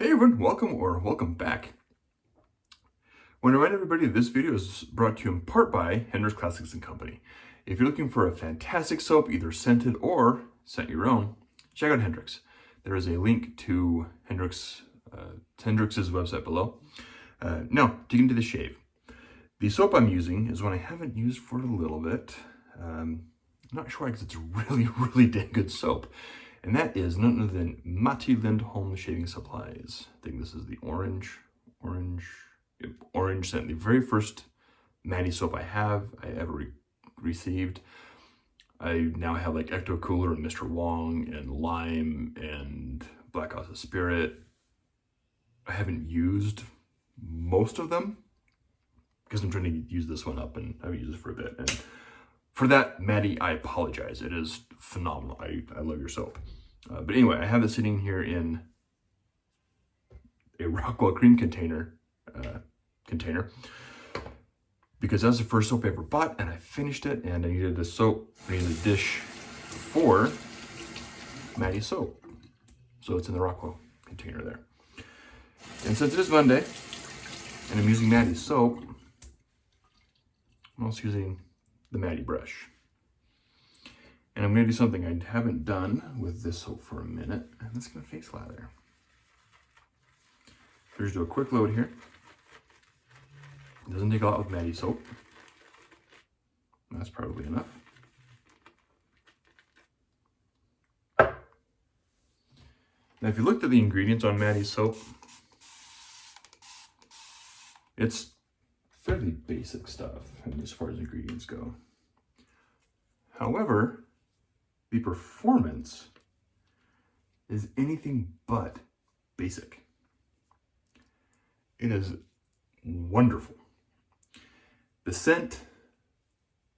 Hey everyone, welcome back. I want to remind everybody this video is brought to you in part by Hendrix Classics & Company. If you're looking for a fantastic soap, either scented or scent your own, check out Hendrix. There is a link to Hendrix's website below. Now, dig into the shave. The soap I'm using is one I haven't used for a little bit. I'm not sure because it's a really dang good soap. And that is none other than Matti Lindholm Shaving Supplies. I think this is the orange scent. The very first Matti soap I ever received. I now have like Ecto Cooler and Mr. Wong and Lime and Black House of Spirit. I haven't used most of them because I'm trying to use this one up and I haven't used it for a bit. And for that, Matti, I apologize. It is phenomenal. I love your soap. But anyway, I have it sitting here in a Rockwell cream container because that's the first soap I ever bought, and I finished it, and I needed a dish for Matti soap. So it's in the Rockwell container there. And since it is Monday, and I'm using Matti soap, I'm also using the Matti brush. And I'm going to do something I haven't done with this soap for a minute, and that's going to face lather. So just do a quick load here. It doesn't take a lot with Matti soap. That's probably enough. Now if you looked at the ingredients on Matti soap, it's fairly basic stuff as far as ingredients go. However, the performance is anything but basic. It is wonderful. The scent,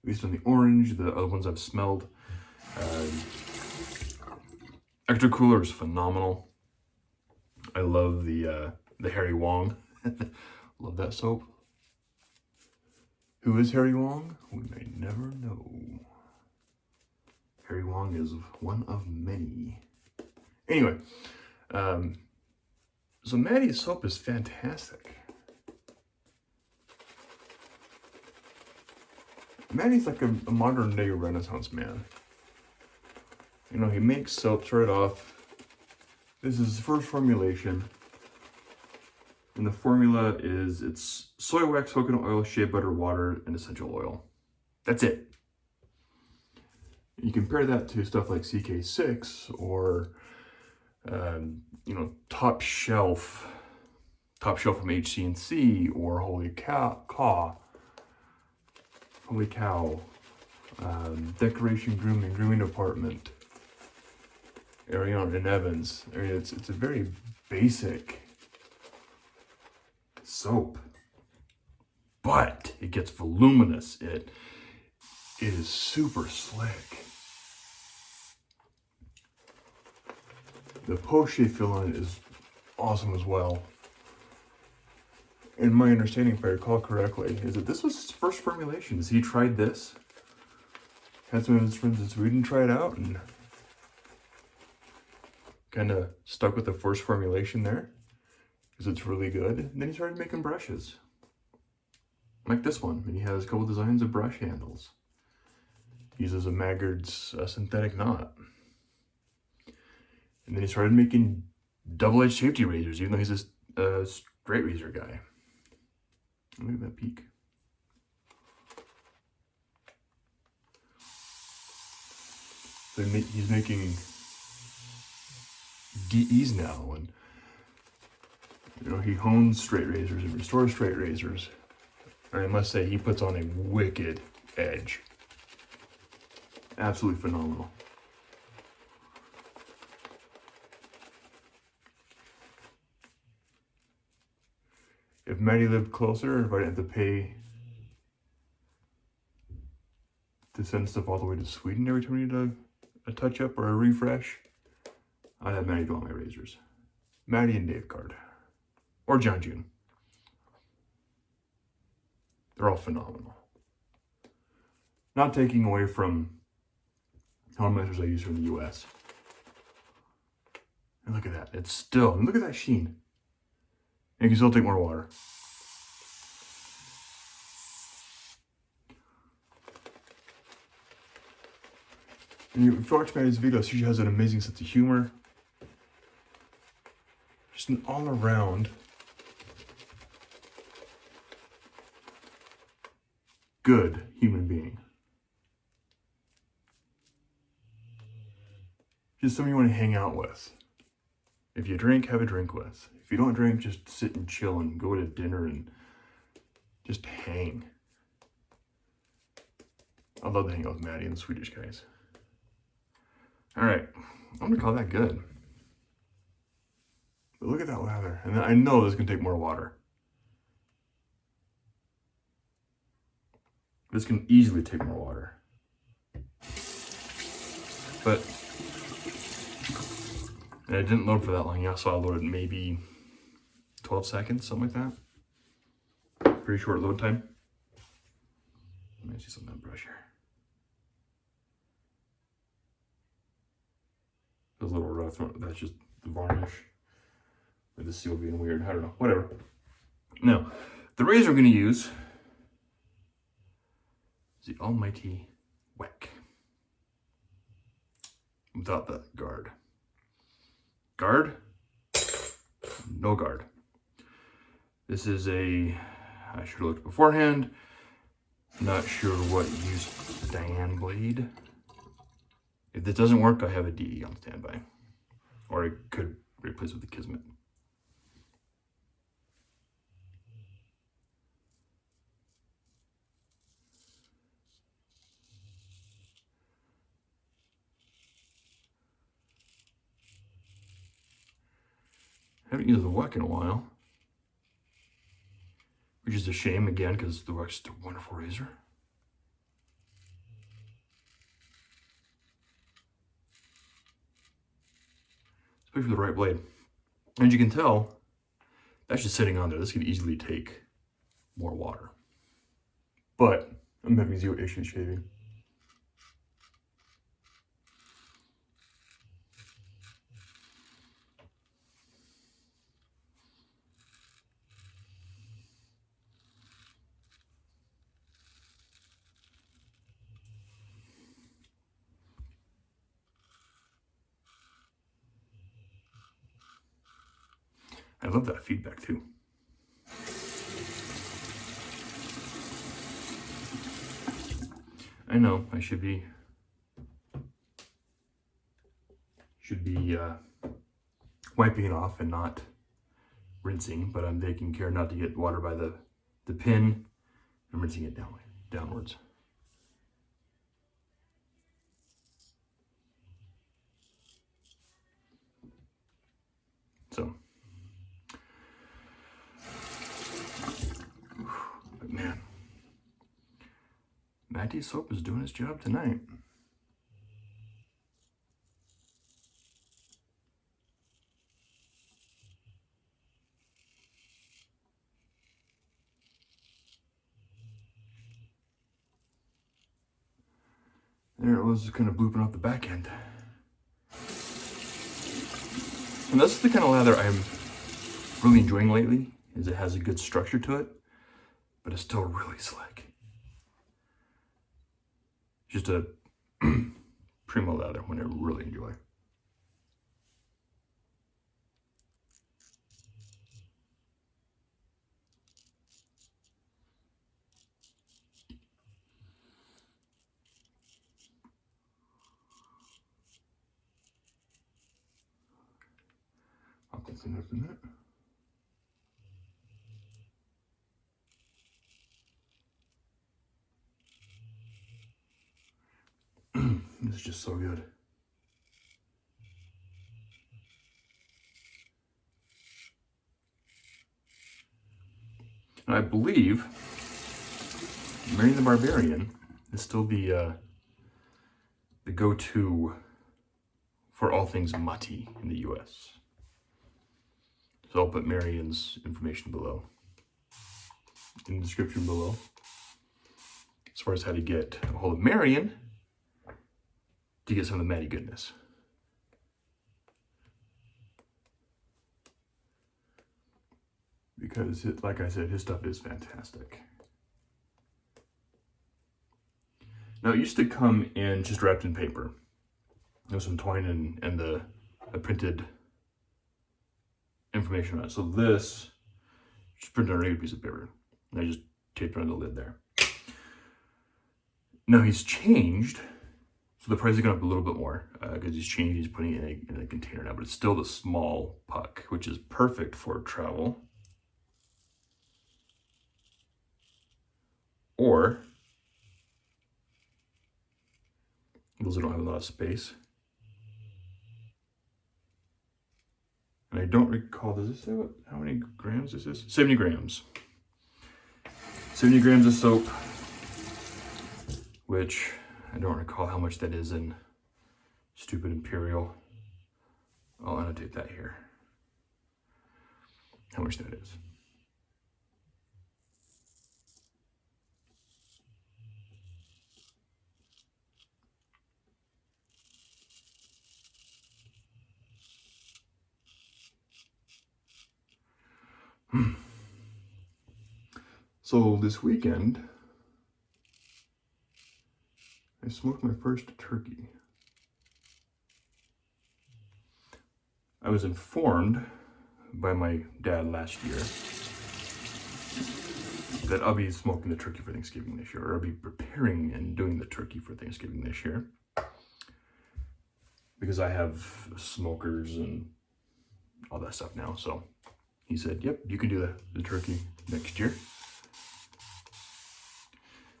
at least on the orange, the other ones I've smelled, Ecto Cooler is phenomenal. I love the Harry Wong. Love that soap. Who is Harry Wong? We may never know. Harry Wong is one of many. Anyway, so Matti's soap is fantastic. Matti's like a modern day Renaissance man. You know, he makes soaps right off. This is his first formulation. And the formula is, it's soy wax, coconut oil, shea butter, water, and essential oil. That's it. You compare that to stuff like CK6 or, you know, Top Shelf from HC&C or Holy Cow, Decoration Grooming Department, Ariana and Evans. I mean, it's a very basic soap, but it gets voluminous. It is super slick. The post-shave fill on it is awesome as well. And my understanding, if I recall correctly, is that this was his first formulation. He tried this, had some of his friends in Sweden try it out, and kind of stuck with the first formulation there because it's really good. And then he started making brushes like this one, and he has a couple designs of brush handles. He uses a Maggard's synthetic knot. And then he started making double-edged safety razors, even though he's a straight razor guy. Look at that peak. So he's making DEs now, and you know, he hones straight razors and restores straight razors. I must say, he puts on a wicked edge. Absolutely phenomenal. If Matti lived closer, if I didn't have to pay to send stuff all the way to Sweden every time I need a touch-up or a refresh, I'd have Matti do all my razors. Matti and Dave Card. Or John June. They're all phenomenal. Not taking away from how many measures I use here in the US. And look at that. It's still, and look at that sheen. you can still take more water. And if you watch Matti's videos, she has an amazing sense of humor. Just an all-around good human being. Just someone you want to hang out with. If you drink, have a drink with. If you don't drink, just sit and chill and go to dinner and just hang. I love to hang out with Matti and the Swedish guys. All right, I'm gonna call that good. But look at that lather. And I know this is gonna take more water. This can easily take more water. But and it didn't load for that long. Yeah, so I loaded maybe 12 seconds, something like that. Pretty short load time. Let me see some of that brush here. It's a little rough. That's just the varnish. Or the seal being weird. I don't know. Whatever. Now, the razor I'm going to use is the almighty Weck. Without the guard. Guard? No guard. This is a, I should have looked beforehand. Not sure what use Diane blade. If this doesn't work, I have a DE on standby. Or I could replace it with the Kismet. Haven't used the Weck in a while. Which is a shame again, because the Weck's a wonderful razor. Especially with the right blade. As you can tell, that's just sitting on there. This could easily take more water. But I'm having zero issues shaving. I love that feedback too. I know I should be wiping it off and not rinsing, but I'm taking care not to get water by the pin. I'm rinsing it downwards. So, but man, Matti's soap is doing its job tonight. There it was, kind of blooping off the back end. And that's the kind of lather I'm really enjoying lately, is it has a good structure to it, but it's still really slick. Just a primo lather one I really enjoy. I'll clean up in a minute. This is just so good. And I believe Mary the Barbarian is still the go-to for all things Matti in the US. So I'll put Marian's information below, in the description below, as far as how to get a hold of Marian to get some of the Matti goodness. because, like I said, his stuff is fantastic. Now, it used to come in just wrapped in paper. There was some twine and the printed information on it. So this, just printed on a regular piece of paper. And I just taped around the lid there. Now he's changed, so the price has gone up a little bit more because he's changed. He's putting it in a container now, but it's still the small puck, which is perfect for travel. Or those that don't have a lot of space. And I don't recall, does it say how many grams this is? 70 grams. 70 grams of soap, which I don't recall how much that is in Stupid Imperial. I'll annotate that here. How much that is. So this weekend, I smoked my first turkey. I was informed by my dad last year that I'll be smoking the turkey for Thanksgiving this year, or I'll be preparing and doing the turkey for Thanksgiving this year. Because I have smokers and all that stuff now, so he said, yep, you can do the turkey next year.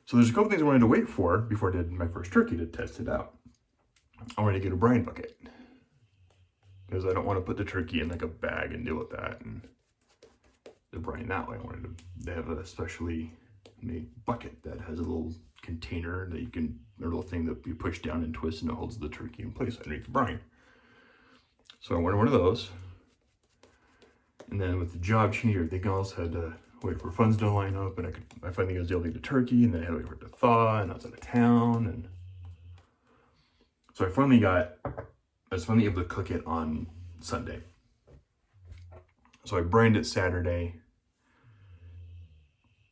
So there's a couple things I wanted to wait for before I did my first turkey to test it out. I wanted to get a brine bucket because I don't want to put the turkey in like a bag and deal with that and the brine that way. I wanted to have a specially made bucket that has a little container that you can, a little thing that you push down and twist and it holds the turkey in place underneath the brine. So I wanted one of those. And then with the job change, everything else had to wait for funds to line up, and I finally was able to get the turkey, and then I had to wait for it to thaw, and I was out of town, and so I was finally able to cook it on Sunday. So I brined it Saturday,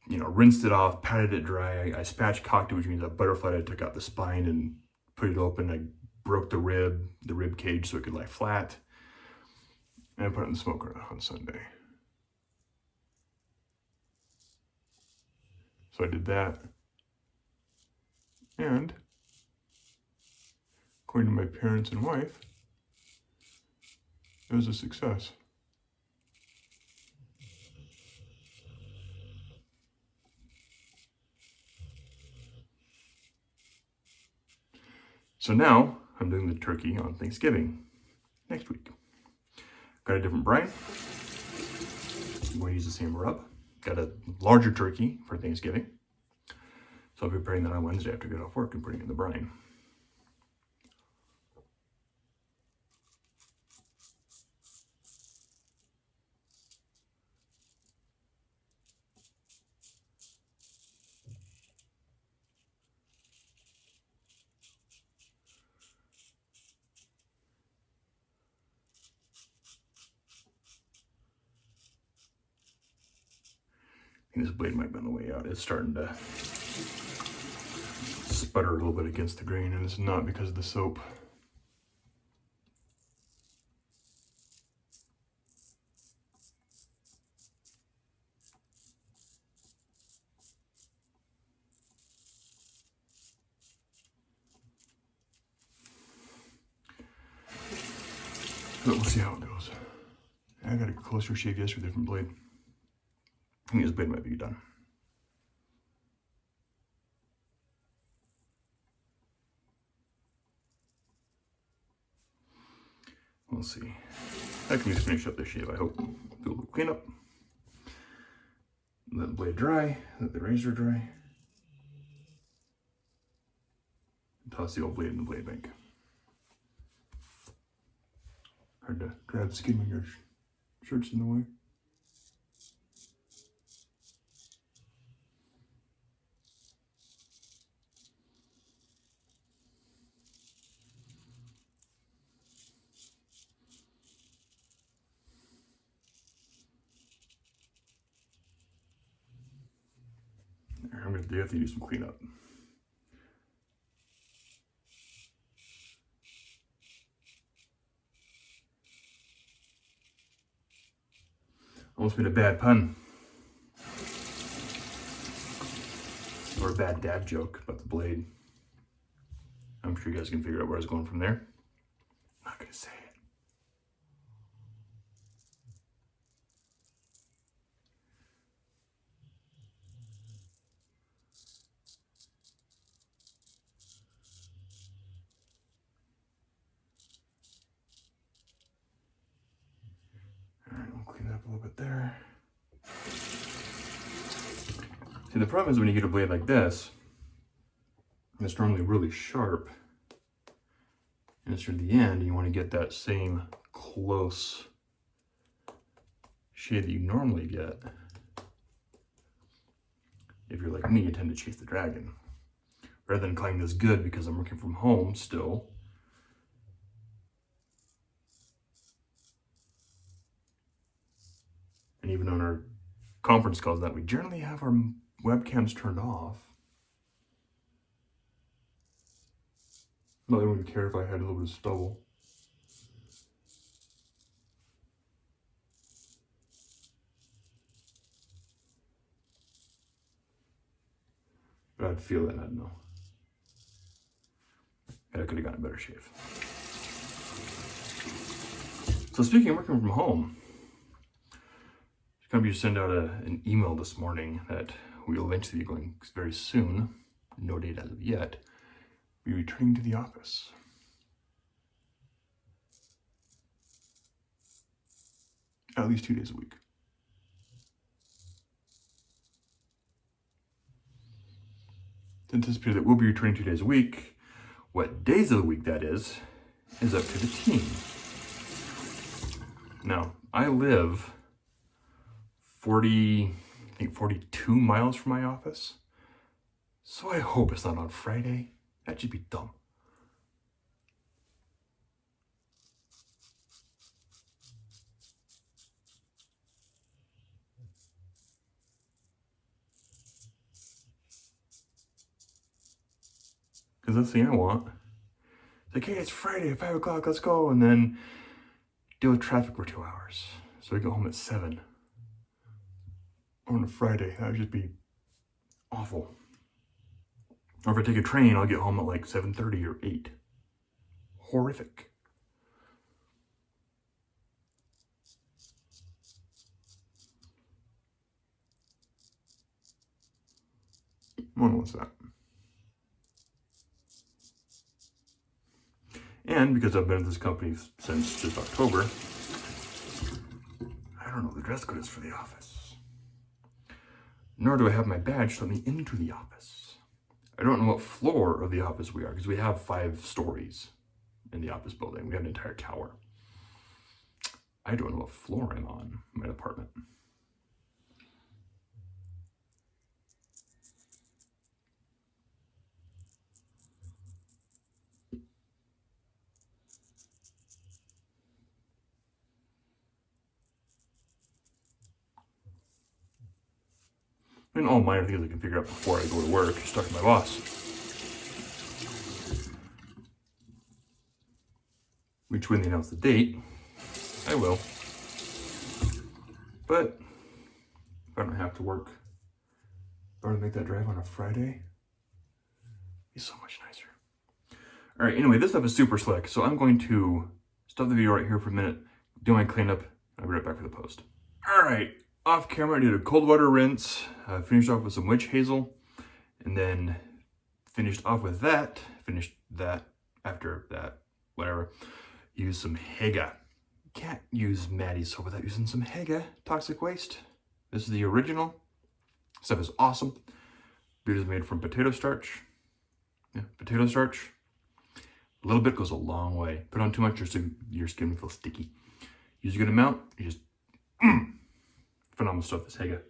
rinsed it off, patted it dry. I spatchcocked it, which means I butterflied it, took out the spine and put it open. I broke the rib cage so it could lie flat, and I put it in the smoker on Sunday. So I did that, and according to my parents and wife, it was a success. So now I'm doing the turkey on Thanksgiving next week. Got a different brine. I'm going to use the same rub. Got a larger turkey for Thanksgiving. So I'll be preparing that on Wednesday after I get off work and putting it in the brine. I think this blade might be on the way out. It's starting to sputter a little bit against the grain, and it's not because of the soap. But we'll see how it goes. I got a closer shave yesterday from blade. I think this blade might be done. We'll see. I can just finish up this shave, I hope. Do a little cleanup. Let the blade dry, let the razor dry. And toss the old blade in the blade bank. Hard to grab skin when your shirt's in the way. they have to do some cleanup. Almost made a bad pun. Or a bad dad joke about the blade. I'm sure you guys can figure out where I was going from there. I'm not gonna say it. All right, we'll clean it up a little bit there. See, the problem is when you get a blade like this, it's normally really sharp, and it's near the end, you want to get that same close shade that you normally get. If you're like me, you tend to chase the dragon. Rather than calling this good because I'm working from home still, and even on our conference calls that we generally have our webcams turned off. But I don't even care if I had a little bit of stubble. But I'd feel it and I'd know. And I could have gotten a better shave. So speaking of working from home, the company just sent out an email this morning that we will eventually be going very soon, no date as of yet, be returning to the office. At least 2 days a week. It's anticipated that we'll be returning 2 days a week. What days of the week that is up to the team. Now, I live 42 miles from my office. So I hope it's not on Friday. That should be dumb. Because that's the thing I want. It's like, hey, it's Friday at 5 o'clock, let's go. And then deal with traffic for 2 hours. So I go home at 7. On a Friday, that would just be awful. Or if I take a train, I'll get home at like 7:30 or 8. Horrific. When was that? And because I've been at this company since just October, I don't know what the dress code is for the office. Nor do I have my badge to let me into the office. I don't know what floor of the office we are, because we have 5 stories in the office building. We have an entire tower. I don't know what floor I'm on in my apartment. And all minor things I can figure out before I go to work, just talk to my boss. Which, when they announce the date, I will. But if I don't have to work, if I were to make that drive on a Friday, it'd be so much nicer. All right, anyway, this stuff is super slick, so I'm going to stop the video right here for a minute, do my cleanup, I'll be right back for the post. All right. Off camera, I did a cold water rinse, finished off with some witch hazel, and then finished off with that, after that, whatever, used some Hega. Can't use Matti soap without using some Hega toxic waste. This is the original. Stuff is awesome. Beard is made from potato starch. Yeah, potato starch. A little bit goes a long way. Put on too much, your skin will feel sticky. Use a good amount, you just phenomenal stuff, this Hega.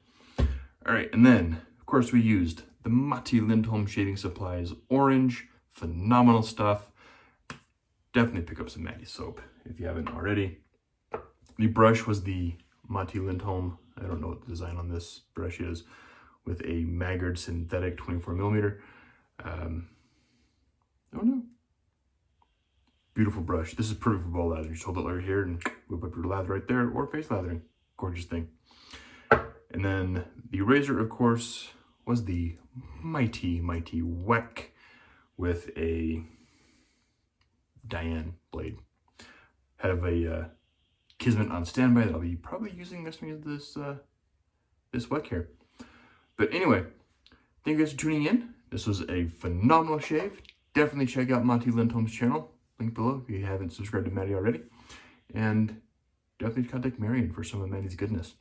All right, and then, of course, we used the Matti Lindholm Shaving Supplies Orange. Phenomenal stuff. Definitely pick up some Matti soap if you haven't already. The brush was the Matti Lindholm. I don't know what the design on this brush is. with a Maggard synthetic 24mm. I don't know. Beautiful brush. This is perfect for ball lathering. Just hold it right here and whip up your lather right there, or face lathering. Gorgeous thing. And then the razor, of course, was the mighty Weck with a Diane blade. Have a Kismet on standby that I'll be probably using next time this this Weck here. But anyway, thank you guys for tuning in. This was a phenomenal shave. Definitely check out Matti Lindholm's channel. Link below if you haven't subscribed to Matti already. And definitely contact Marion for some of Matti's goodness.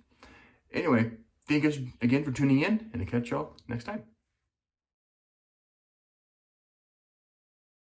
Anyway, thank you guys again for tuning in, and I'll catch y'all next time.